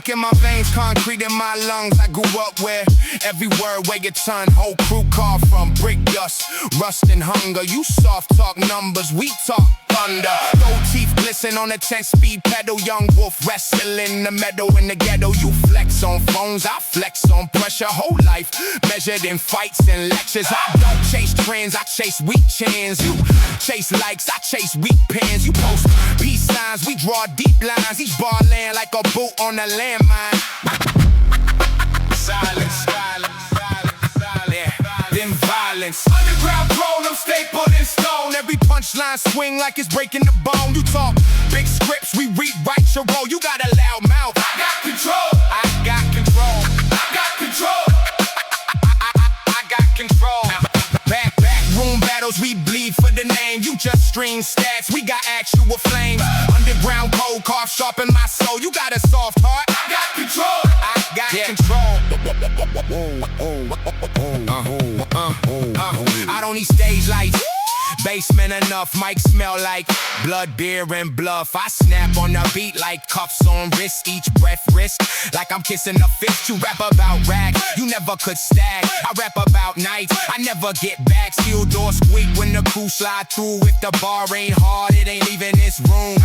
in my veins, concrete in my lungs. I grew up where every word weighed a ton. Whole crew carved from brick dust, rust and hunger. You soft talk numbers, we talk thunder. Gold teeth glisten on a 10-speed pedal. Young wolf wrestling the meadow in the ghetto. You flex on phones, I flex on pressure. Whole life measured in fights and lectures. I don't chase trends, I chase weak chins. You chase likes, I chase weak pins. You post peace signs, we draw deep lines. Each bar land like a boot on a landmine. Silence, silence, silence, silence. Yeah, then violence. Underground throne, I'm stapled in stone. Every punchline swing like it's breaking the bone. You talk big scripts, we rewrite your role. You got a loud mouth, I got control. I got control. I got control. I got control. Backroom battles, we bleed for the name. You just stream stats, we got actual flame. Underground cold carved sharp in my soul. You got a soft heart, I got control. I got control. I don't need stage lights, basement enough, mic smell like blood, beer, and bluff. I snap on the beat like cuffs on wrist. Each breath risk like I'm kissing a fist. You rap about rag, you never could stag. I rap about nights, I never get back. Steel door squeak when the crew slide through. If the bar ain't hard, it ain't leaving this room.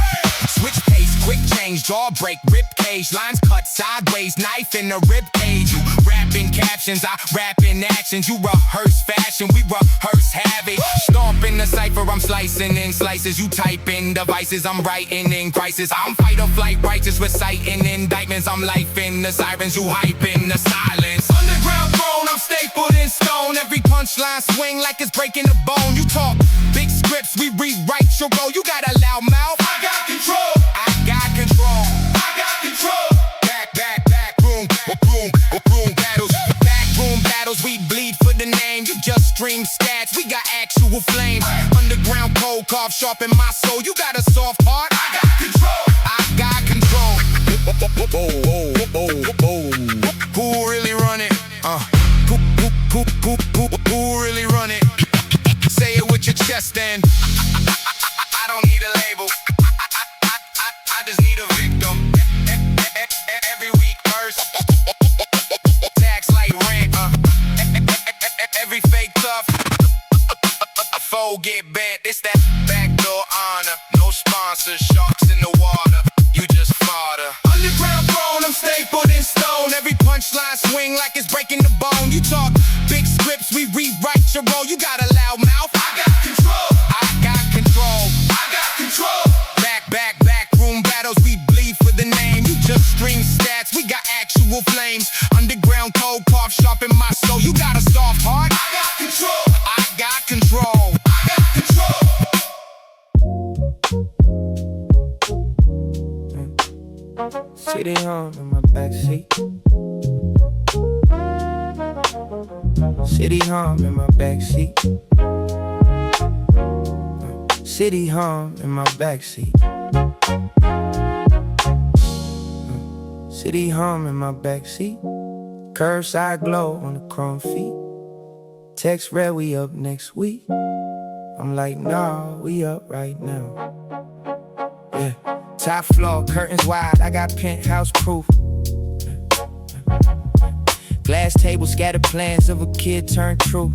Switch pace, quick change, jaw break, rip cage. Lines cut sideways, knife in the rib cage. You rap in captions, I rap in actions. You rehearse fashion, we rehearse habit. Stomp in the cipher, I'm slicing in slices. You type in devices, I'm writing in crisis. I'm fight or flight righteous, reciting indictments. I'm life in the sirens, you hype in the silence. Underground throne, I'm stapled in stone. Every punchline swing like it's breaking the bone. You talk big scripts, we rewrite your role. You got a loud mouth, I got control. I got control. I got control. Backroom battles. Backroom battles, we bleed for the name. You just stream stats, we got actual flame. Underground cold carved sharp in my soul. You got a soft heart, I got control. I got control. Who really run it? Who really run it? Say it with your chest and I don't need a label. I just need a victim. Every week verse, tax like rent. Every fake tough, foe get bent. It's that backdoor honor. No sponsors, sharks in the water. You just fodder. Underground throne, I'm stapled in stone. Every punchline swing like it's breaking the bone. You talk big scripts, we rewrite your role. You got a loud mouth, I got control. I got control. I got control. Backroom battles, we bleed for the name. You just stream stats, we got actual flames. Underground cold carved sharp in my soul. You got a soft heart, I got control. I got control. I got control. City home in my backseat. City home in my backseat. City home in my backseat. City home in my backseat. Curbside glow on the chrome feet. Text red, we up next week. I'm like, nah, we up right now. Yeah. Top floor, curtains wide, I got penthouse proof. Glass table, scattered plans of a kid turned true.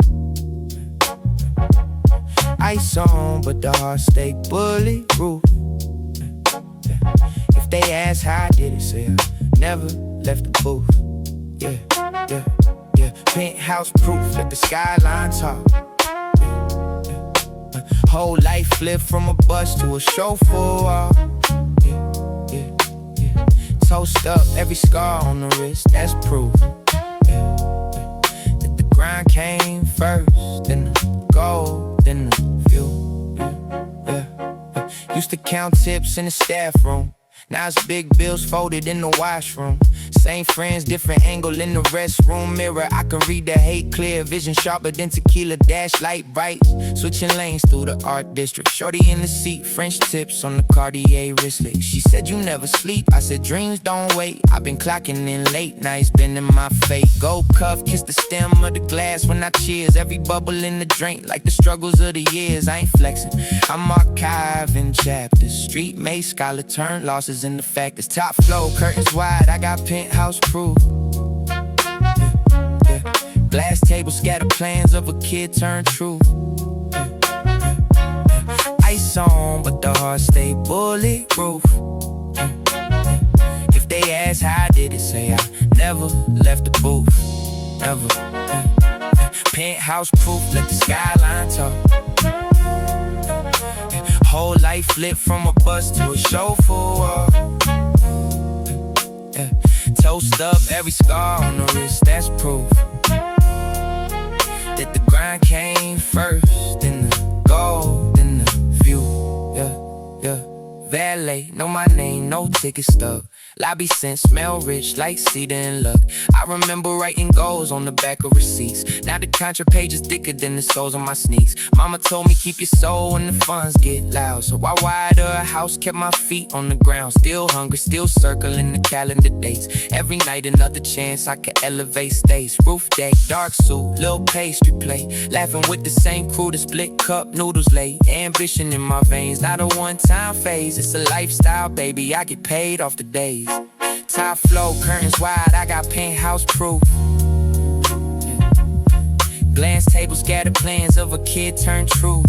Ice on, but the heart stay bulletproof. If they ask how I did it, say I never left the booth. Yeah. Penthouse proof, let the skyline talk. Whole life flipped from a bus to a chauffeur. Toast up, every scar on the wrist, that's proof. That the grind came first, then the gold, then the fuel. Used to count tips in the staff room. Now it's big bills folded in the washroom. Same friends, different angle in the restroom mirror. I can read the hate clear, vision sharper than tequila, dash light bright. Switching lanes through the art district. Shorty in the seat, French tips on the Cartier wristlet. She said you never sleep, I said dreams don't wait. I've been clocking in late nights, been in my fate. Gold cuff, kiss the stem of the glass when I cheers. Every bubble in the drink, like the struggles of the years. I ain't flexing, I'm archiving chapters. Street made scholar turned losses roses and the fact it's top floor, curtains wide, I got penthouse proof. Glass table scatter plans of a kid turned true. Ice on, but the heart stay bulletproof. If they ask how I did it, say I never left the booth. Never. Penthouse proof, let the skyline talk. Whole life flipped from a bus to a chauffeur. Toast up every scar on the wrist, that's proof that the grind came first, then the gold, then the view. Valet, know my name, no ticket stub. Lobby scent, smell rich like cedar and luck. I remember writing goals on the back of receipts. Now the contract page is thicker than the soles on my sneaks. Mama told me keep your soul when the funds get loud. So I wired her a house, kept my feet on the ground. Still hungry, still circling the calendar dates. Every night another chance I could elevate stays. Roof deck, dark suit, little pastry plate. Laughing with the same crew, the split cup noodles late. Ambition in my veins, not a one-time phase. It's a lifestyle, baby, I get paid off the days. Top floor, curtains wide, I got penthouse proof. Glance table, scattered plans of a kid turned true.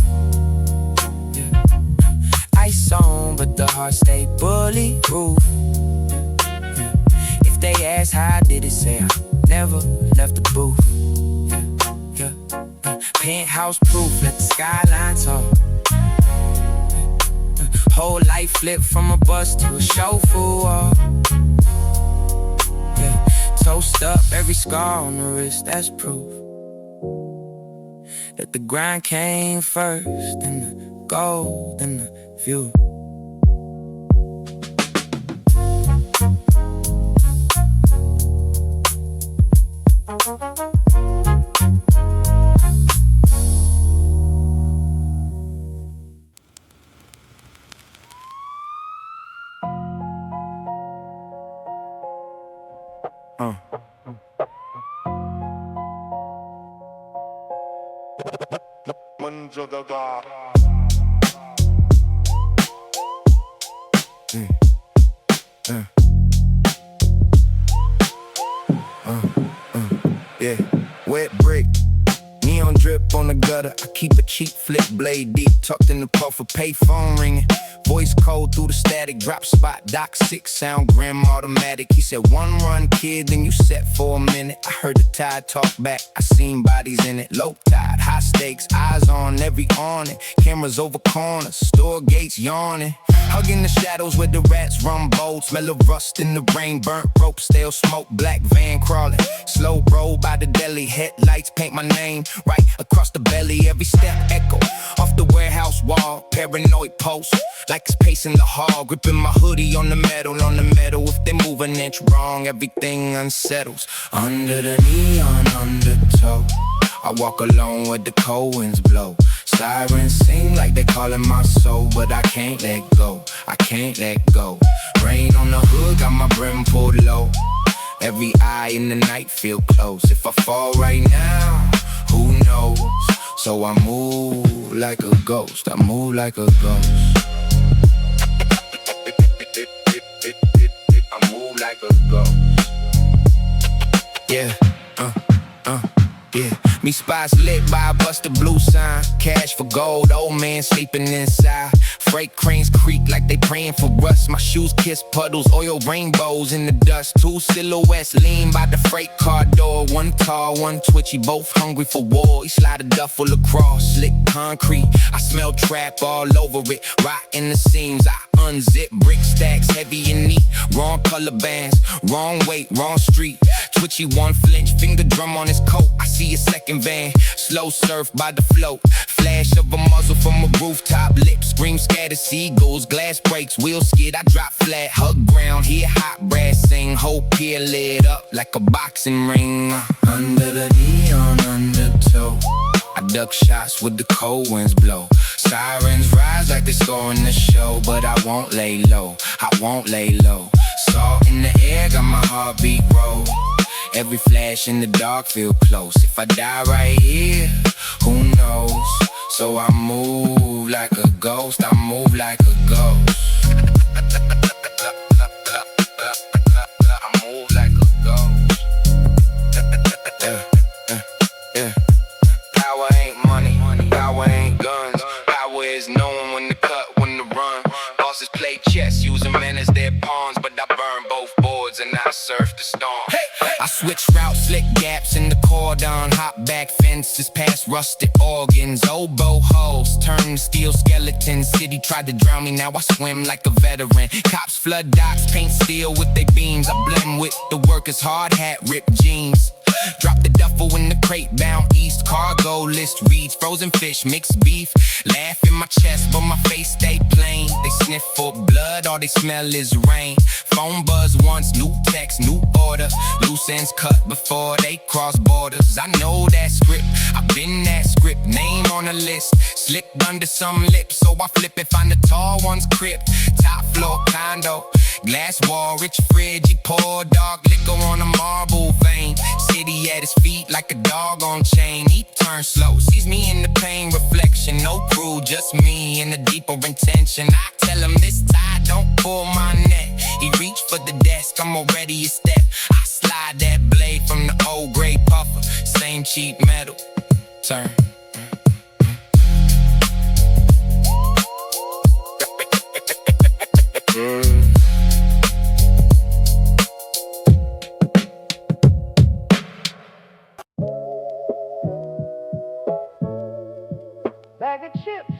Ice on, but the heart stay bulletproof. If they ask how I did it, say I never left the booth. Penthouse proof, let the skyline talk. Whole life flipped from a bus to a chauffeur. Toast up every scar on the wrist, that's proof that the grind came first, then the gold, then the view. Yeah, wet brick, neon drip on the gutter. I keep a cheap flip blade deep, tucked in the puff of payphone ringing. Voice code through the static, drop spot, Doc 6, sound grim, automatic. He said, one run, kid, then you set for a minute. I heard the tide talk back, I seen bodies in it. Low tide, high stakes, eyes on every awning. Cameras over corners, store gates yawning. Hugging the shadows where the rats run bold. Smell of rust in the rain, burnt rope, stale smoke, black van crawling. Slow roll by the deli, headlights paint my name right across the belly. Every step echo off the warehouse wall. Paranoid post, like it's pacing the hall. Gripping my hoodie on the metal, If they move an inch wrong, everything unsettles. Under the neon undertow, I walk alone where the cold winds blow. Sirens sing like they calling my soul, but I can't let go, I can't let go. Rain on the hood, got my brim pulled low. Every eye in the night feel close. If I fall right now, who knows? So I move like a ghost, I move like a ghost. I move like a ghost. Yeah, yeah. Me spots lit by a busted blue sign. Cash for gold, old man sleeping inside. Freight cranes creak like they praying for us. My shoes kiss puddles, oil rainbows in the dust. Two silhouettes lean by the freight car door. One tall, one twitchy, both hungry for war. He slide a duffel across, slick concrete. I smell trap all over it, rot in the seams. I unzip brick stacks, heavy and neat. Wrong color bands, wrong weight, wrong street. Twitchy one flinch, finger drum on his coat. I see a second van, slow surf by the float. Flash of a muzzle from a rooftop, lips scream scatter seagulls. Glass breaks, wheel skid, I drop flat, hug ground. Hear hot brass sing, whole pier lit up like a boxing ring. Under the neon undertow, I duck shots with the cold winds blow. Sirens rise like they scoring the show, but I won't lay low, I won't lay low. Salt in the air, got my heartbeat roll. Every flash in the dark feel close. If I die right here, who knows? So I move like a ghost, I move like a ghost. surf the storm. I switch routes, slick gaps in the cordon, hop back fences, past rusted organs, oboe holes, turn steel skeletons. City tried to drown me, now I swim like a veteran. Cops flood docks, paint steel with their beams. I blend with the workers, hard hat, ripped jeans. Drop the duffel in the crate, bound east. Cargo list reads frozen fish, mixed beef. Laugh in my chest, but my face stay plain. They sniff for blood, all they smell is rain. Phone buzz once, new text, new order. Loose ends cut before they cross borders. I know that script, I've been that script. Name on the list, slipped under some lips, so I flip it, find the tall one's crib. Top floor condo, glass wall, rich fridge. He pour dark liquor on a marble vein. City at his feet like a dog on chain. He turns slow, sees me in the pain reflection. No crew, just me in a deeper intention. I tell him this tide don't pull my neck. He reach for the desk, I'm already a step. I slide that blade from the old gray puffer. Same cheap metal, turn. Bag of chips.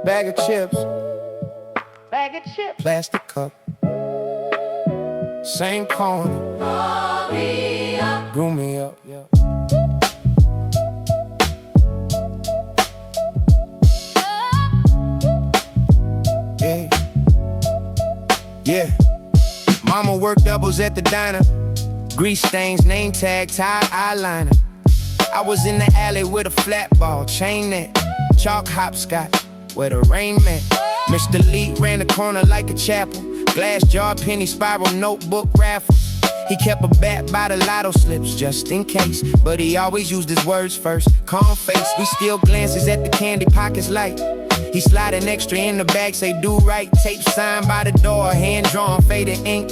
Bag of chips. Bag of chips. Plastic cup. Same corner. Grew me up, yeah. Yeah. Yeah. Mama worked doubles at the diner. Grease stains, name tag, tie, eyeliner. I was in the alley with a flat ball, chain net, chalk hopscotch, where the rain met. Mr. Lee ran the corner like a chapel. Glass jar, penny spiral, notebook raffle. He kept a bat by the lotto slips just in case, but he always used his words first. Calm face, we still glances at the candy pockets light. He slide an extra in the bag, say do right. Tape signed by the door, hand drawn, faded ink.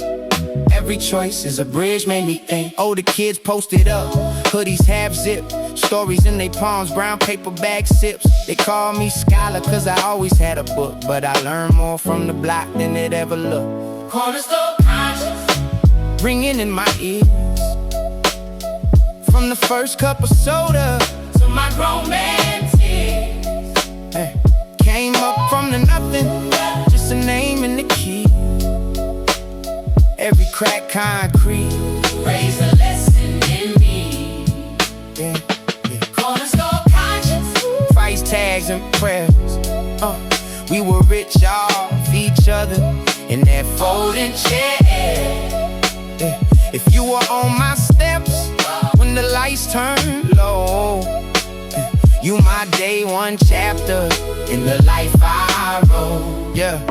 Every choice is a bridge, made me think. Older kids posted up, hoodies half zip, stories in they palms, brown paper bag sips. They call me scholar cause I always had a book, but I learned more from the block than it ever looked. Corner store conscious, ringing in my ears. From the first cup of soda to my grown man tears. Hey. Came up from the nothing, just a name and the key. Every crack concrete raised a lesson in me. Yeah, yeah. Corner store conscience, price tags and prayers. We were rich off each other in that folding chair. Yeah. If you were on my steps when the lights turned low, you my day one chapter in the life I wrote. Yeah,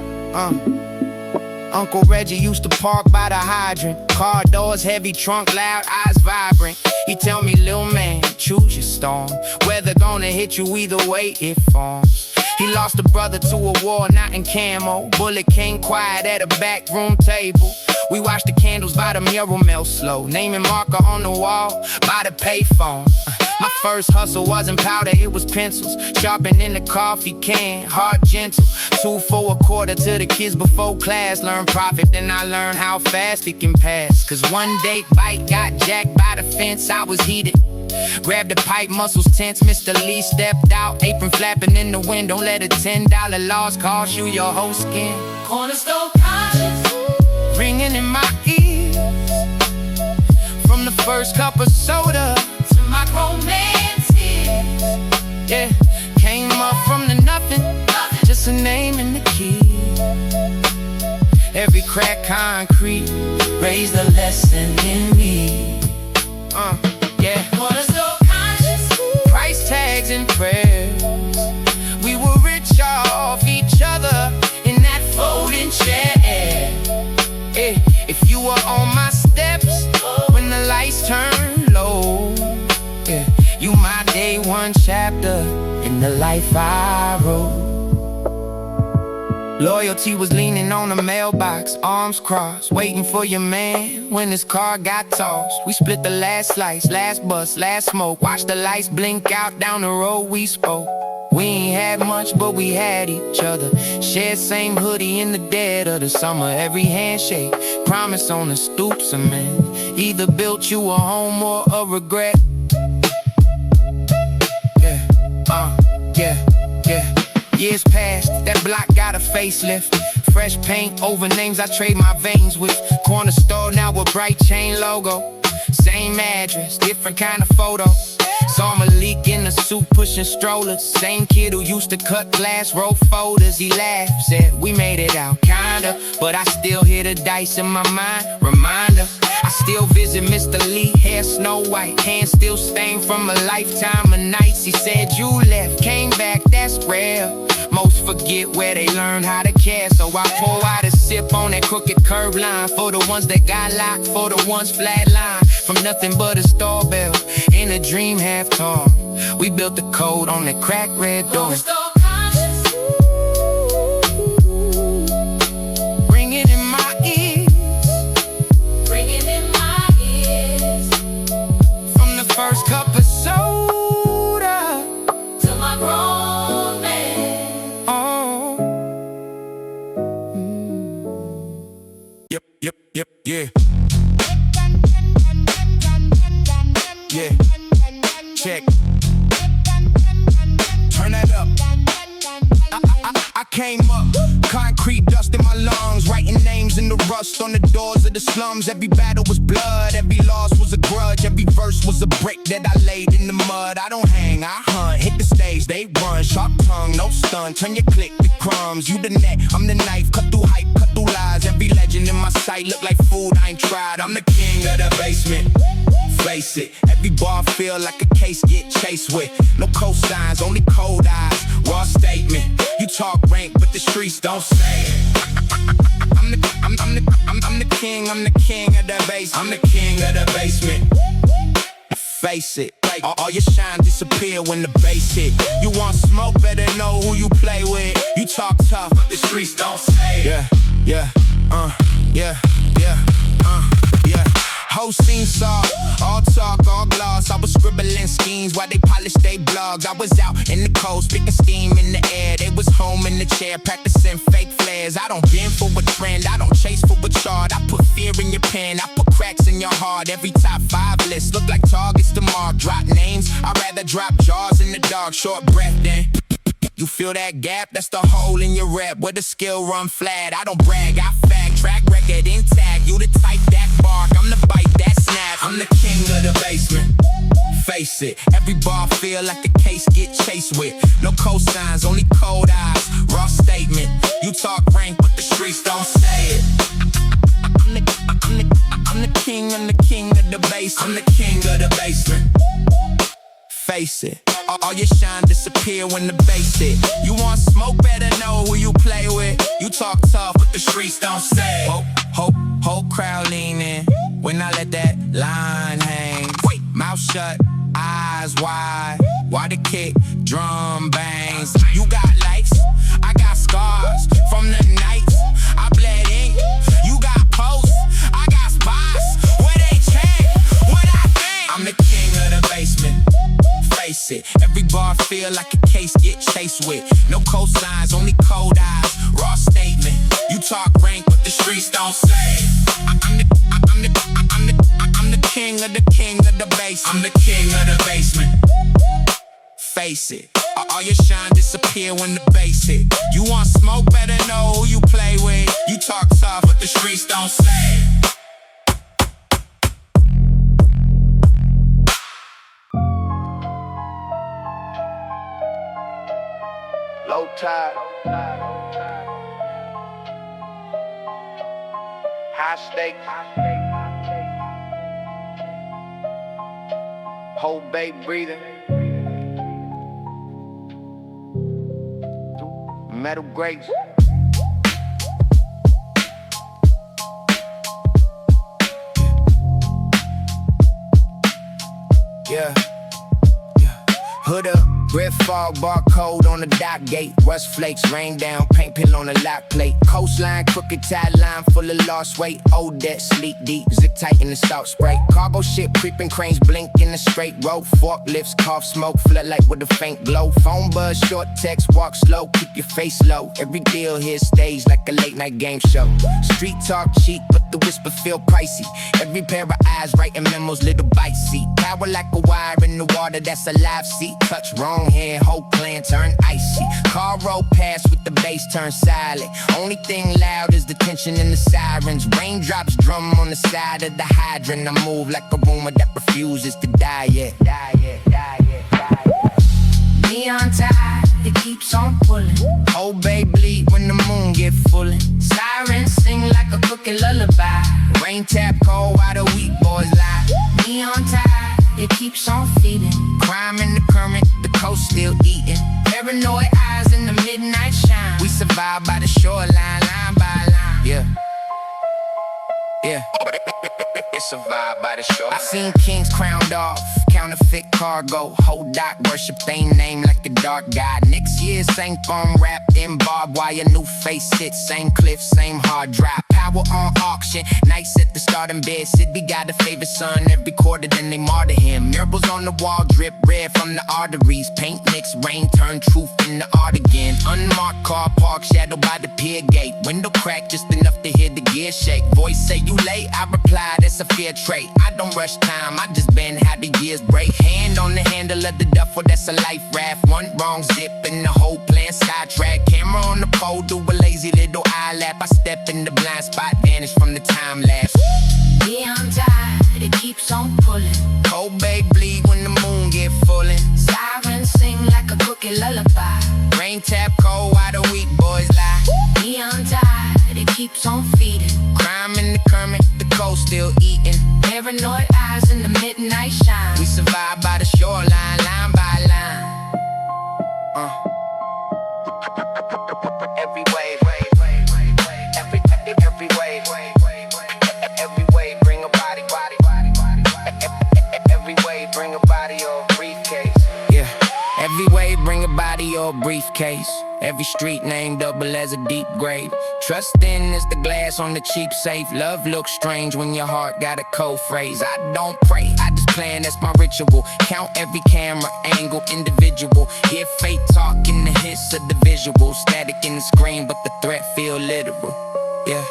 Uncle Reggie used to park by the hydrant. Car doors heavy, trunk loud, eyes vibrant. He tell me, little man, choose your storm. Weather gonna hit you either way it forms. He lost a brother to a war, not in camo. Bullet came quiet at a back room table. We watched the candles by the mural melt slow. Name and marker on the wall by the payphone. My first hustle wasn't powder, it was pencils. Sharpening in the coffee can, hard gentle. 2 for a quarter to the kids before class. Learn profit, then I learned how fast it can pass. Cause one day bike got jacked by the fence, I was heated. Grabbed the pipe, muscles tense, Mr. Lee stepped out. Apron flapping in the wind, don't let a $10 loss cost you your whole skin. Corner store conscience, ringing in my ears. From the first cup of soda to my grown man tears. Yeah, came up from the nothing, just a name and the key. Every crack concrete raised a lesson in me. Yeah. Corner store conscious, price tags and prayers. We were rich off each other in that folding chair. Yeah. If you were on my steps when the lights turned low, yeah, you my day one chapter in the life I wrote. Loyalty was leaning on the mailbox, arms crossed, waiting for your man when his car got tossed. We split the last slice, last bus, last smoke. Watched the lights blink out down the road we spoke. We ain't had much, but we had each other. Shared same hoodie in the dead of the summer. Every handshake, promise on the stoop cement. Either built you a home or a regret. Yeah. Years passed, that block got a facelift. Fresh paint over names I trade my veins with. Corner store now with bright chain logo. Same address, different kind of photo. Saw Malik in a suit pushing strollers. Same kid who used to cut glass, roll folders. He laughed, said we made it out, kinda. But I still hear the dice in my mind, reminder. I still visit Mr. Lee, hair snow white, hands still stained from a lifetime of nights. He said you left, came back, that's rare. Most forget where they learned how to care. So I pour out a sip on that crooked curb line. For the ones that got locked, for the ones flatline. From nothing but a store bell in a dream half tall. We built the code on that cracked red door. Ring it in my ears. Ring it in my ears. From the first cup of soda To my grown man. oh. Yep, yeah. Yeah, check. Turn that up. I came up, concrete dust in my lungs, writing names in the rust on the doors of the slums. Every battle was blood, every loss was a grudge, every verse was a brick that I laid in the mud. I don't hang, I hunt, hit the stage, they run, sharp tongue, no stun, turn your click to crumbs. You the net, I'm the knife, cut through hype, cut through lies. Every legend in my sight look like food I ain't tried. I'm the king of the basement. Face it, every bar feel like a case get chased with. No cosigns, only cold eyes, raw statement. You talk rank, but the streets don't say it. I'm the king of the base. I'm the king of the basement. Face it, all your shine disappear when the bass hit. You want smoke, better know who you play with. You talk tough, but the streets don't say it. Yeah. Whole scene saw, all talk, all gloss. I was scribbling schemes while they polished their blogs. I was out in the cold, spitting steam in the air. They was home in the chair, practicing fake flares. I don't bend for a trend, I don't chase for a chart. I put fear in your pen, I put cracks in your heart. Every top 5 list look like targets to mark. Drop names, I'd rather drop jaws in the dark. Short breath then. You feel that gap? That's the hole in your rep where the skill run flat. I don't brag, I fact, track record intact. You the type that bark, I'm the bite that snap. I'm the king of the basement. Face it, every bar feel like the case get chased with. No cosigns, only cold eyes, raw statement. You talk rank, but the streets don't say it. I'm the king of the base. I'm the king of the basement. Face it, all your shine disappear when the bass hit. You want smoke, better know who you play with. You talk tough, but the streets don't say it. Whole crowd lean in when I let that line hang. Mouth shut, eyes wide, while the kick, drum bangs. You got likes, I got scars from the nights I bled in. You got posts, I got spots where they check what I think. I'm the king of the basement. Face it, every bar feel like a case get chased with. No cosigns, only cold eyes, raw statement. You talk rank, but the streets don't say it. I'm the king of the base. I'm the king of the basement. Face it, all your shine disappear when the bass hit. You want smoke, better know who you play with. You talk tough, but the streets don't say it. Low tide, high stakes, whole bait breathing, metal grates. Yeah, hood up. Breath fall, barcode on the dock gate. Rust flakes, rain down, paint peel on the lock plate. Coastline, crooked tide line full of lost weight. Old debt, sleep deep, zip tight in the stout spray. Cargo ship creeping, cranes blink in the straight road. Forklifts, cough smoke, floodlight with a faint glow. Phone buzz, short text, walk slow, keep your face low. Every deal here staged like a late night game show. Street talk cheap, but the whisper feel pricey. Every pair of eyes writing memos, little bite seat. Power like a wire in the water, that's a live seat. Touch wrong here, whole plan turn icy. Car roll past with the bass turn silent. Only thing loud is the tension in the sirens. Raindrops drum on the side of the hydrant. I move like a rumor that refuses to die yet. Neon tide, it keeps on pulling. Oh babe bleed when the moon get fullin'. Sirens sing like a crooked lullaby. Rain tap cold while the weak boys lie. Neon tide, it keeps on feeding. Crime in the current, the coast still eating. Paranoid eyes in the midnight shine. We survive by the shoreline, line by line. Yeah. It's a vibe by the shore. I seen kings crowned off, counterfeit cargo. Whole dock worship they name like a dark god. Next year, same phone wrapped in barbed wire. New face sit, same cliff, same hard drop. Power on auction, nights at the starting bed. City got a favorite son every quarter, then they martyr him. Murals on the wall drip red from the arteries. Paint mix, rain turn truth into art again. Unmarked car park, shadow by the pier gate. Window crack just enough to hear the gear shake. Voice say you late, I reply that's a fair trait. I don't rush time, I just been how the years break. Hand on the handle of the duffel, that's a life raft. One wrong zip and the whole plan sidetrack. Camera on the pole, do a lazy little eye lap. I step in the blind spot, vanish from the time lapse. Neon tide, it keeps on pulling. Cold babe bleed when the moon get fullin'. Sirens sing like a crooked lullaby. Rain tap cold while the weak boys lie. Neon tide, it keeps on feeding. Crime in the current, the coast still eating. Paranoid eyes in the midnight shine. We survive by the shoreline, line by line. Every wave, every wave, every wave, bring a body. Every wave, bring a body or a briefcase. Yeah, every wave, bring a body or a briefcase. Every street name double as a deep grave. Trust in is the glass on the cheap safe. Love looks strange when your heart got a cold phrase. I don't pray, I just plan, that's my ritual. Count every camera angle, individual. Hear fate talk in the hiss of the visual. Static in the screen, but the threat feel literal. Yeah.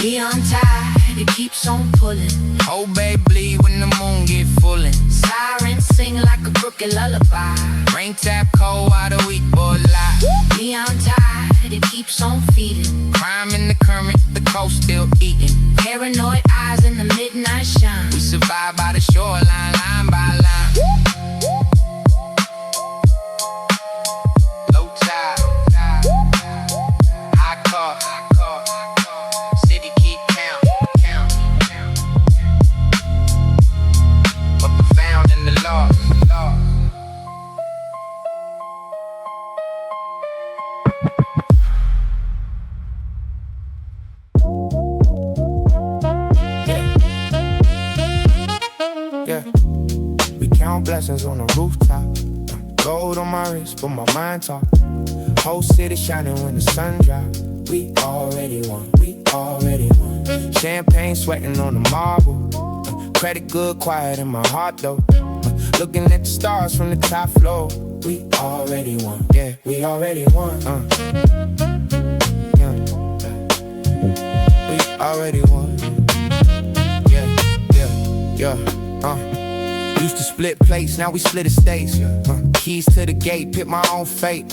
Neon tide, it keeps on pulling. Oh babe bleed when the moon get fullin'. Sirens sing like a crooked lullaby. Rain tap cold while the weak boy lie. Neon tide, it keeps on feeding. Crime in the current, the coast still eating. Paranoid eyes in the midnight shine. We survive by the shoreline, line by line. Low tide, high cost. City keep count. What we found in the law. Yeah, we count blessings on the rooftop. Gold on my wrist, but my mind talk. Whole city shining when the sun drop. We already won. Champagne sweating on the marble. Credit good, quiet in my heart though. Looking at the stars from the top floor. We already won. Yeah, we already won. Yeah. We already won. Yeah. Used to split plates, now we split estates. Keys to the gate, pick my own fate.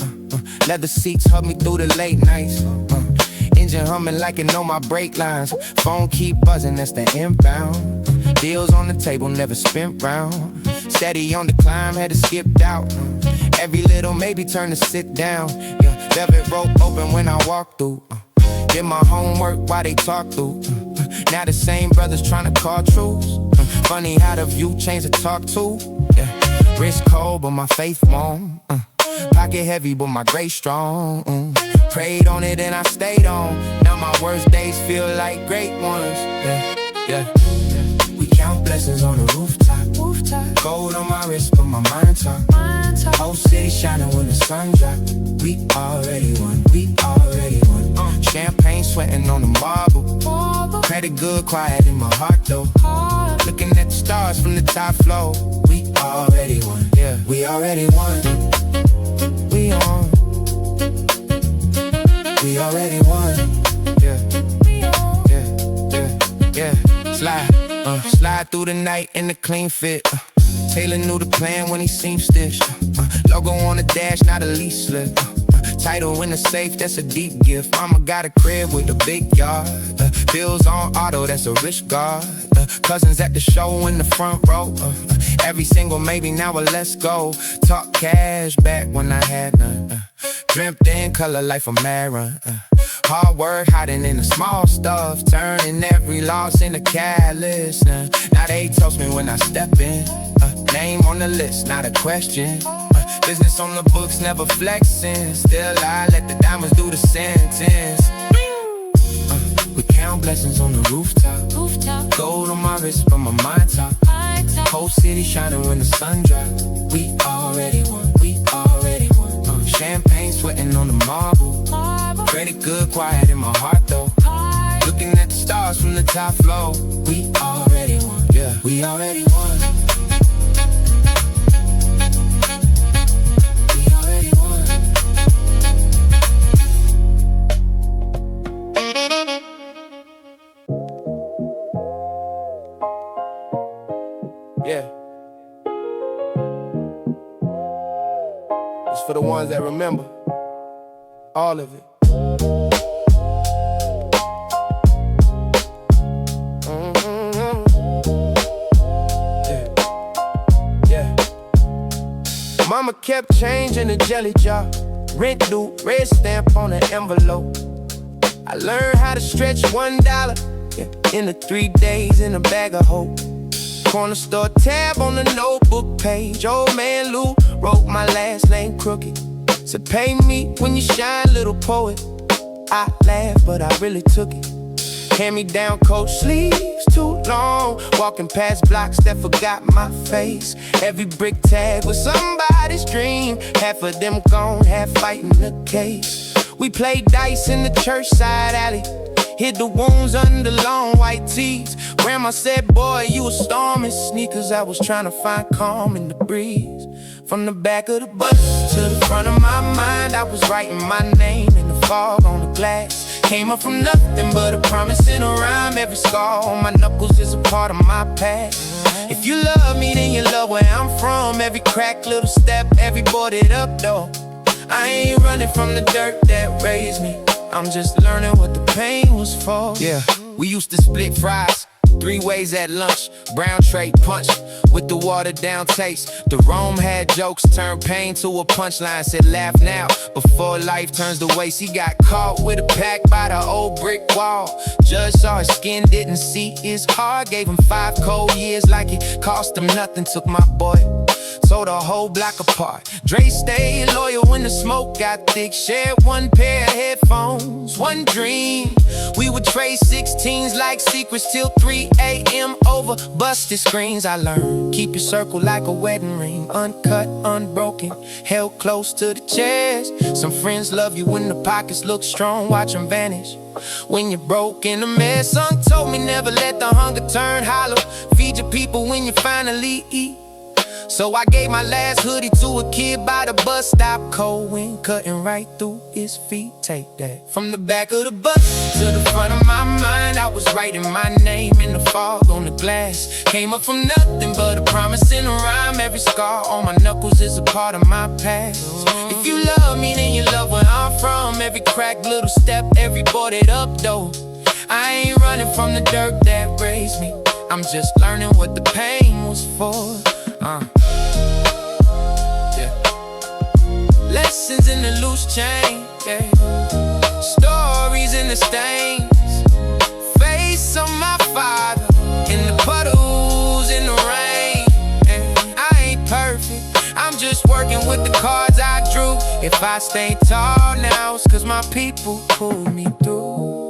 Leather seats hug me through the late nights. Engine humming like it know my brake lines. Phone keep buzzing, that's the inbound. Deals on the table, never spent round. Steady on the climb, had to skip out. Every little maybe turn to sit down. Yeah, velvet rope open when I walk through. Did my homework while they talk through. Now the same brothers tryna call truths. Funny how the view changed to talk to. Yeah, wrist cold but my faith warm. Pocket heavy but my grace strong. Prayed on it and I stayed on. Now my worst days feel like great ones. Yeah. We count blessings on the rooftop. Gold on my wrist but my mind talk. Whole city shining when the sun drop. We already won, we already won. Champagne sweating on the marble. Credit good, quiet in my heart though. Looking at the stars from the top floor. We already won, yeah, we already won. We on. We already won. Yeah, yeah. Slide through the night in the clean fit. Taylor knew the plan when he seemed stitched. Logo on the dash, not a lease slip. Title in the safe, that's a deep gift. Mama got a crib with a big yard. Bills on auto, that's a rich guard. Cousins at the show in the front row. Every single maybe, now a let's go. Talk cash back when I had none. Dreamt in color life of Marin. Hard work hiding in the small stuff, turning every loss into catalyst. Now they toast me when I step in. Name on the list, not a question. Business on the books, never flexing. Still I let the diamonds do the sentence. We count blessings on the rooftop. Gold on my wrist, but my mind top. Whole city shining when the sun drop. We already won, we already won. Champagne sweating on the marble. Credit good, quiet in my heart though. Looking at the stars from the top floor. We already won, yeah, we already won. We already won. Yeah. It's for the ones that remember. All of it. Mama kept change in the jelly jar. Rent due, red stamp on the envelope. I learned how to stretch $1 in the 3 days in a bag of hope. Corner store tab on the notebook page. Old man Lou wrote my last name crooked. Said pay me when you shine, little poet. I laughed, but I really took it. Hand-me-down coat sleeves too long. Walking past blocks that forgot my face. Every brick tag was somebody's dream. Half of them gone, half fighting the case. We played dice in the church side alley. Hid the wounds under long white tees. Grandma said, boy, you a storm in sneakers. I was trying to find calm in the breeze. From the back of the bus to the front of my mind, I was writing my name in the fog on the glass. Came up from nothing but a promise in a rhyme. Every scar on my knuckles is a part of my past. If you love me, then you love where I'm from. Every crack, little step, every boarded up door. I ain't running from the dirt that raised me. I'm just learning what the pain was for. Yeah, we used to split fries 3 ways at lunch. Brown tray punch with the watered down taste. The Rome had jokes, turned pain to a punchline. Said laugh now before life turns to waste. He got caught with a pack by the old brick wall. Judge saw his skin, didn't see his heart. Gave him 5 cold years like it cost him nothing. Took my boy, sold a whole block apart. Dre stayed loyal when the smoke got thick. Shared 1 pair of headphones, 1 dream. We would trade 16s like secrets till 3 a.m. over busted screens. I learned, keep your circle like a wedding ring. Uncut, unbroken, held close to the chest. Some friends love you when the pockets look strong. Watch them vanish when you're broke in a mess. Son told me never let the hunger turn hollow. Feed your people when you finally eat. So I gave my last hoodie to a kid by the bus stop. Cold wind cutting right through his feet. Take that. From the back of the bus to the front of my mind, I was writing my name in the fog on the glass. Came up from nothing but a promise in a rhyme. Every scar on my knuckles is a part of my past. If you love me, then you love where I'm from. Every crack, little step, every boarded up door. I ain't running from the dirt that raised me. I'm just learning what the pain was for. Yeah. Lessons in the loose chain, yeah. Stories in the stains. Face of my father in the puddles in the rain. And I ain't perfect, I'm just working with the cards I drew. If I stay tall now, it's 'cause my people pulled me through.